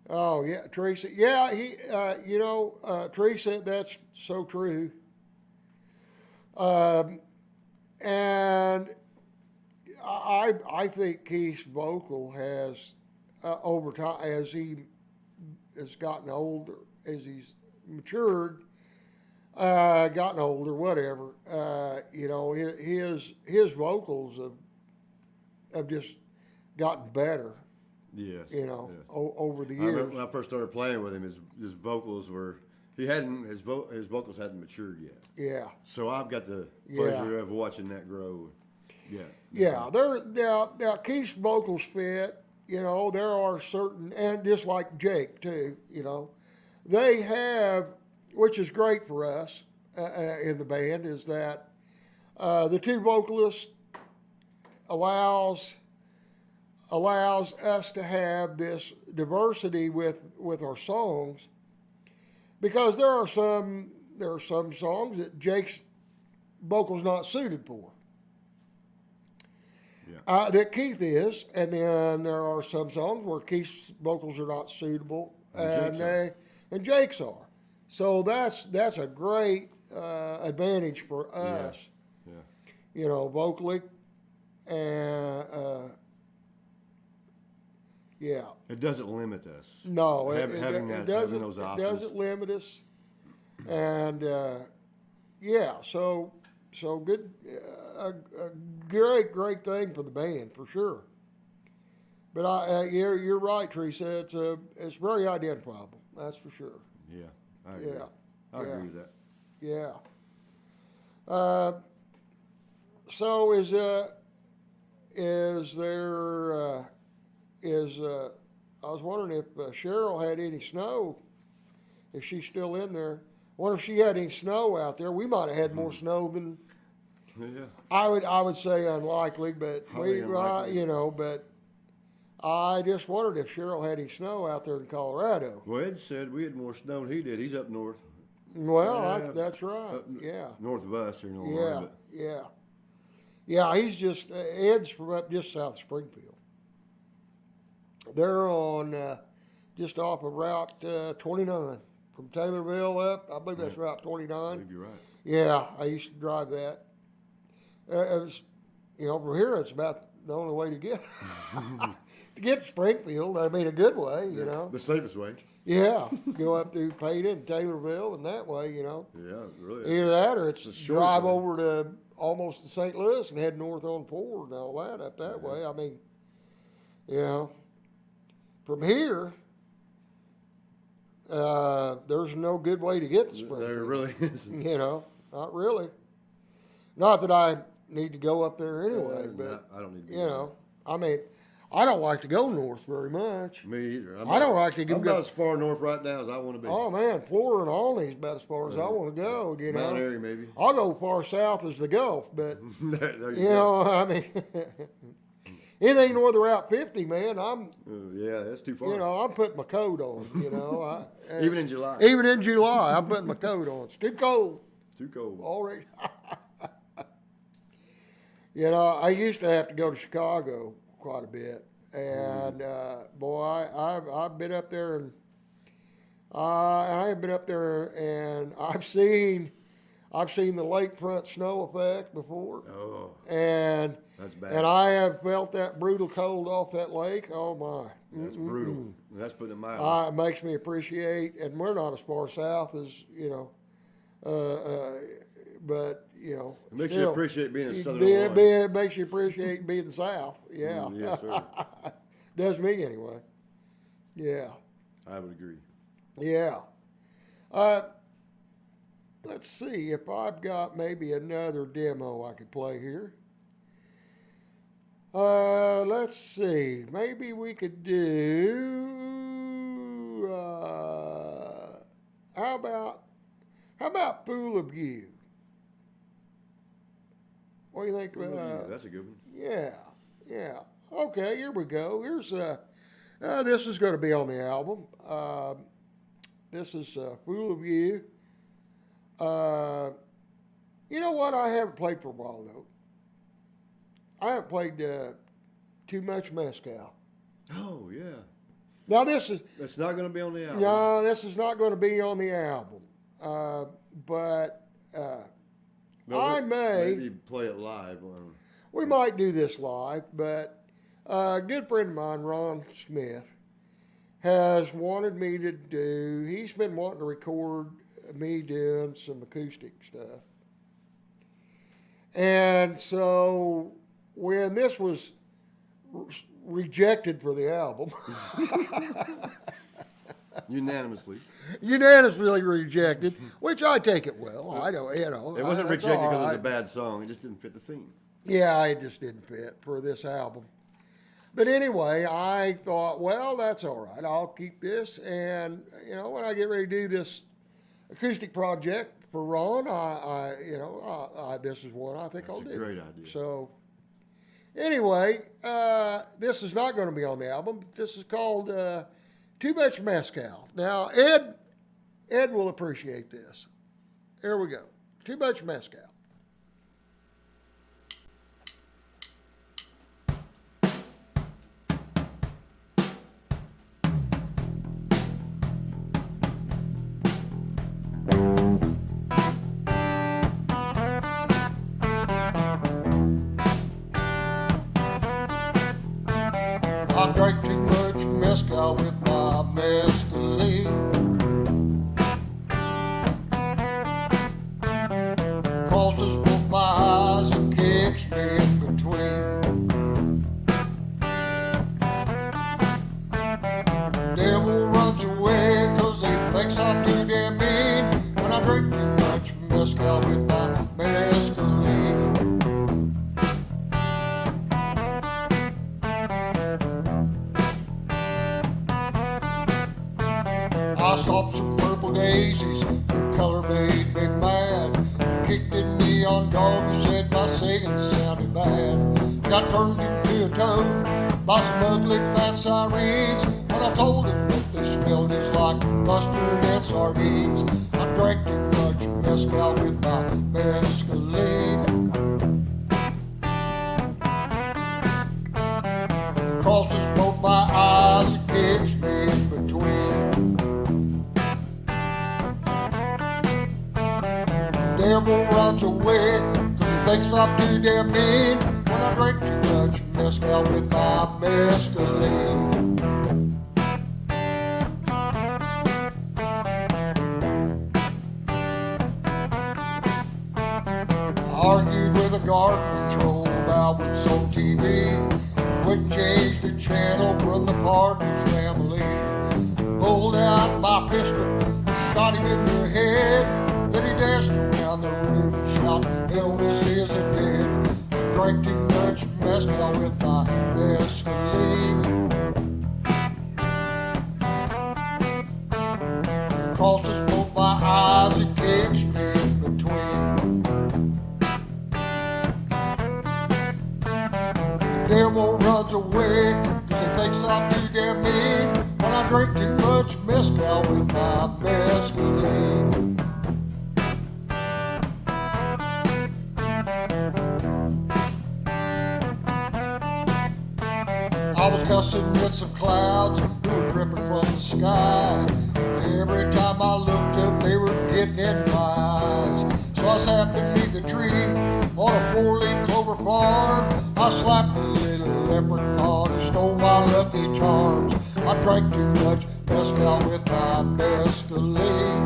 Oh, yeah, Teresa. Yeah, Teresa, that's so true. And I think Keith's vocal has, over time, as he has gotten older, as he's matured, gotten older, whatever, his vocals have just gotten better. Yes. Over the I years. remember when I first started playing with him, his vocals were, his vocals hadn't matured yet. Yeah. So I've got the pleasure of watching that grow. Yeah. Yeah. Now Keith's vocals fit. There are certain, and just like Jake too. They have, which is great for us in the band, is that the two vocalists allows us to have this diversity with our songs, because there are some songs that Jake's vocal's not suited for, that Keith is, and then there are some songs where Keith's vocals are not suitable, and Jake's are. So that's a great advantage for us, you know, vocally, and It doesn't limit us. no, Having doesn't. those It options. doesn't limit us, and so good, a great thing for the band for sure. But you're right, Teresa. It's very identifiable. That's for sure. Yeah, I agree. I agree with that. Yeah. So is there I was wondering if Cheryl had any snow, if she's still in there. I wonder if she had any snow out there. We might have had more snow than Yeah. I would say unlikely, but Highly unlikely. you know, but I just wondered if Cheryl had any snow out there in Colorado. Well, Ed said we had more snow than he did. He's up north. Well, Yeah. that's right. Yeah. North of us here in Yeah, Illinois. yeah. He's just Ed's from up just south of Springfield. They're on just off of Route 29 from Taylorville up. I believe that's Route I 29. believe you're right. Yeah, I used to drive that. It was, you know, from here it's about the only way to get to Springfield. I mean, a good way, you know. The safest way. Yeah, go up through Payton and Taylorville, and that way, you know. Yeah, really. Either that or it's The shortest drive way. over to almost to St. Louis and head north on 4 and all that up that way. I mean, you know, from here, there's no good way to get to Springfield. There really isn't. You know, not really. Not that I need to go up there anyway, but I don't need to. you know, I mean, I don't like to go north very much. Me either. I don't like to I'm go. about as far north right now as I want to be. Oh man, Florida and Olney's about as far as I want to go. You Mount know, Airy maybe. I'll go far south as the Gulf, but There you know, I mean, anything north of Route 50, man, Yeah, that's too far. you know, I'm putting my coat on. You know, Even in July. even in July, I'm putting my coat on. It's too cold Too cold. already. You know, I used to have to go to Chicago quite a bit, and boy, I've been up there, and I have been up there, and I've seen the lakefront snow effect before, Oh, and that's bad. and I have felt that brutal cold off that lake. Oh my, That's brutal. That's putting it mildly. it makes me appreciate, and we're not as far south as you know, but you know, It makes you still, appreciate being in Southern Illinois. it makes you appreciate being south. Yeah, Yes, sir. does me anyway. Yeah, I would agree. yeah. Let's see if I've got maybe another demo I could play here. Let's see. Maybe we could do. How about "Fool of You"? What do you think? That's a good one. Yeah. Okay, here we go. Here's this is going to be on the album. This is "Fool of You." You know what? I haven't played for a while though. I haven't played Too Much Mezcal. Oh, yeah. Now this is That's not going to be on the album. no, this is not going to be on the album. But No, I may. Maybe play it live. We might do this live, but a good friend of mine, Ron Smith, has wanted me to do, he's been wanting to record me doing some acoustic stuff. And so when this was rejected for the album, Unanimously. unanimously rejected, which I take it well. I don't, you know. It wasn't that's rejected all because it was right. a bad song. It just didn't fit the theme. Yeah, it just didn't fit for this album. But anyway, I thought, well, that's all right. I'll keep this. And, you know, when I get ready to do this acoustic project for Ron, this is one I think I'll do. That's a great idea. So, anyway, this is not going to be on the album. This is called Too Much Mezcal. Now, Ed will appreciate this. Here we go. Too Much Mezcal. some purple daisies. Your color made me mad. Kicked a neon dog who said my singing sounded bad. Got turned into a toad by some ugly fat sirens when I told him that they smelled just like mustard and sardines. I drank too much mezcal with my mescaline. It crosses both my eyes and kicks me in between. Devil runs away 'cause he thinks I'm too damn mean when I drink too much mezcal with my mescaline. I argued with a garden troll about what's on TV. Wouldn't change the channel from the Partridge Family. Pulled out my pistol, shot him in the head. Then he danced around the room, shouting, Elvis isn't dead. Drank too much mezcal with my mescaline. It crosses both my eyes and kicks me in between. The devil runs away 'cause he thinks I'm too damn mean when I drink too much mezcal with my mescaline. I was cussing with some clouds who were dripping from the sky. Every time I looked up, they were getting in my eyes. So I sat beneath a tree on a 4-leaf clover farm. I slapped a little leprechaun and stole my lucky charms. I drank too much mezcal with my mescaline.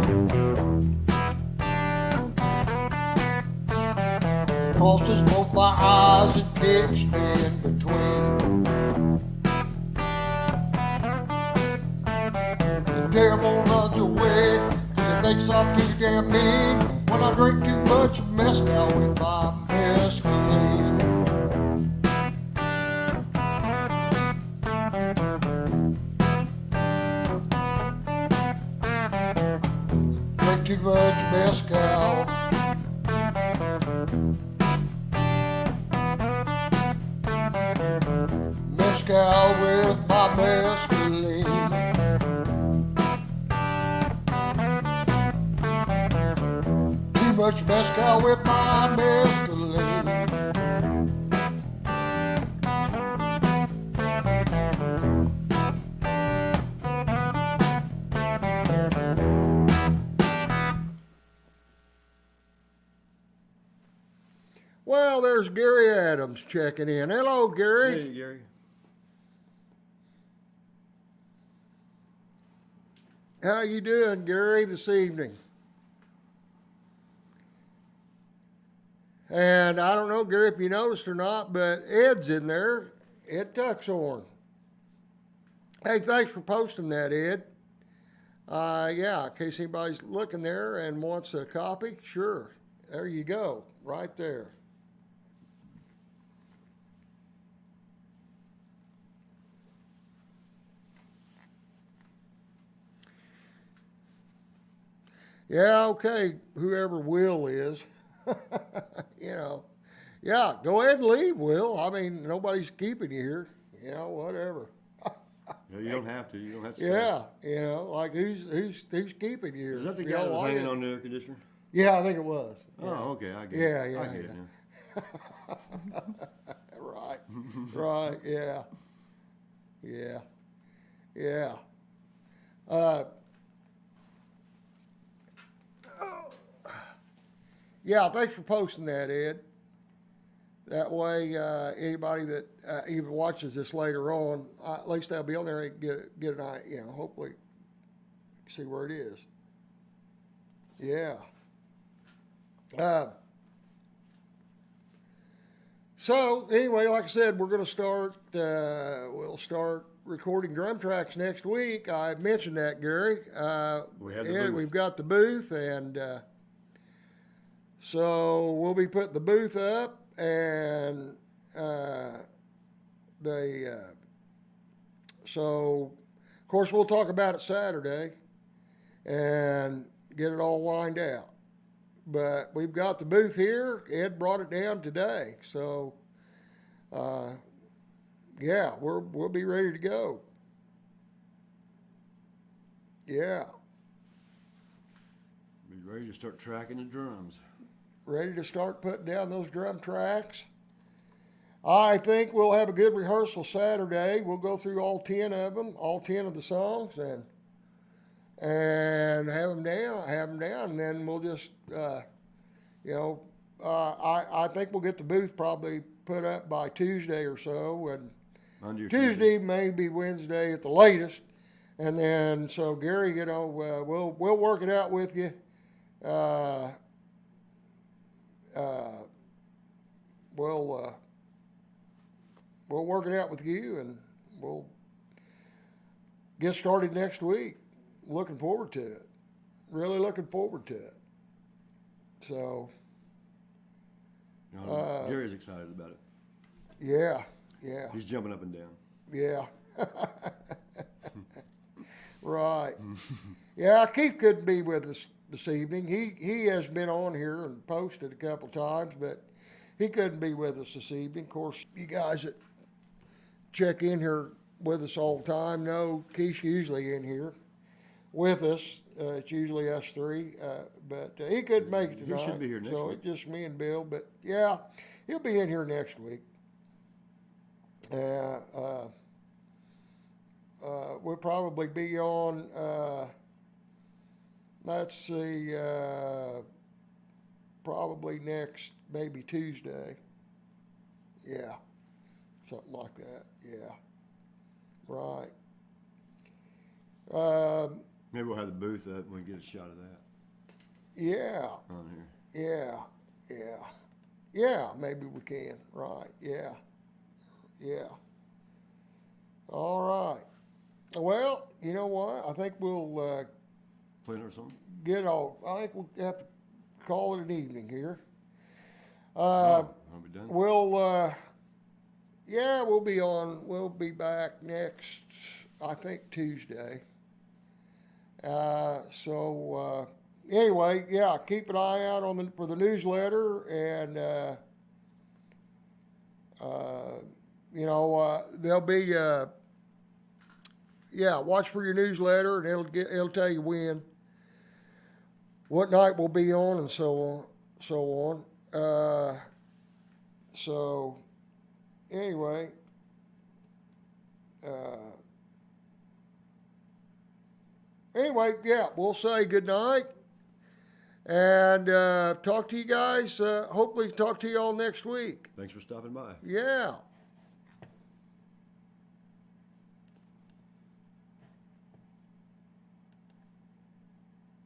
It crosses both my eyes and kicks me in between. The devil runs away 'cause he thinks I'm too damn mean when I drink too much mezcal with my mescaline. Drink too much mezcal. Mezcal with my mescaline. Too much mezcal with my mescaline. Well, there's Gary Adams checking in. Hello, Gary. Hey, Gary. How you doing, Gary, this evening? And I don't know, Gary, if you noticed or not, but Ed's in there. Ed Tuxhorn. Hey, thanks for posting that, Ed. Yeah, in case anybody's looking there and wants a copy, sure. There you go, right there. Yeah, okay, whoever Will is, you know. Yeah, go ahead and leave, Will. I mean, nobody's keeping you here, you know, whatever. Yeah, you don't have to. You don't have to. Yeah, you know, like who's keeping you here? Is that the You guy know, that was like hanging it? on the air conditioner? Yeah, I think it was. Oh, okay. I get Yeah, it. yeah, I get it yeah. now. Right, right, yeah, yeah, yeah. Yeah, thanks for posting that, Ed. That way, anybody that even watches this later on, at least they'll be on there and get an eye, you know, hopefully see where it is. Yeah. So anyway, like I said, we're going to start. We'll start recording drum tracks next week. I mentioned that, Gary. We have the and booth. we've got the booth, and so we'll be putting the booth up, and so of course we'll talk about it Saturday. and get it all lined out. But we've got the booth here. Ed brought it down today, so yeah, we'll be ready to go. Yeah, Be ready to start tracking the drums. ready to start putting down those drum tracks. I think we'll have a good rehearsal Saturday. We'll go through all 10 of them, all 10 of the songs, and have them down, and then we'll just, I think we'll get the booth probably put up by Tuesday or so, and Monday or Tuesday, maybe Wednesday at the latest, and then so Gary, we'll work it out with you. We'll work it out with you, and we'll get started next week. Looking forward to it. Really looking forward to it. So, Gary's excited about it. yeah. He's jumping up and down. Yeah. Right. Yeah, Keith couldn't be with us this evening. He has been on here and posted a couple times, but he couldn't be with us this evening. Of course, you guys that check in here with us all the time know Keith's usually in here with us. It's usually us three, but he couldn't make it tonight. He should be here next so week. it's just me and Bill. But yeah, he'll be in here next week. We'll probably be on, let's see, probably next, maybe Tuesday. Yeah, something like that, yeah. Right. Maybe we'll have the booth up and we get a shot of that Yeah, on here. yeah, maybe we can, right, yeah. All right. Well, you know what? I think we'll Playing our song? get off. I think we'll have to call it an evening here. Are we done? We'll be on. We'll be back next, I think, Tuesday. Anyway, yeah, keep an eye out for the newsletter, and there'll be watch for your newsletter, and it'll tell you what night we'll be on, and so on. So anyway, yeah, we'll say good night, and talk to you guys. Hopefully talk to you all next week. Thanks for stopping by. Yeah.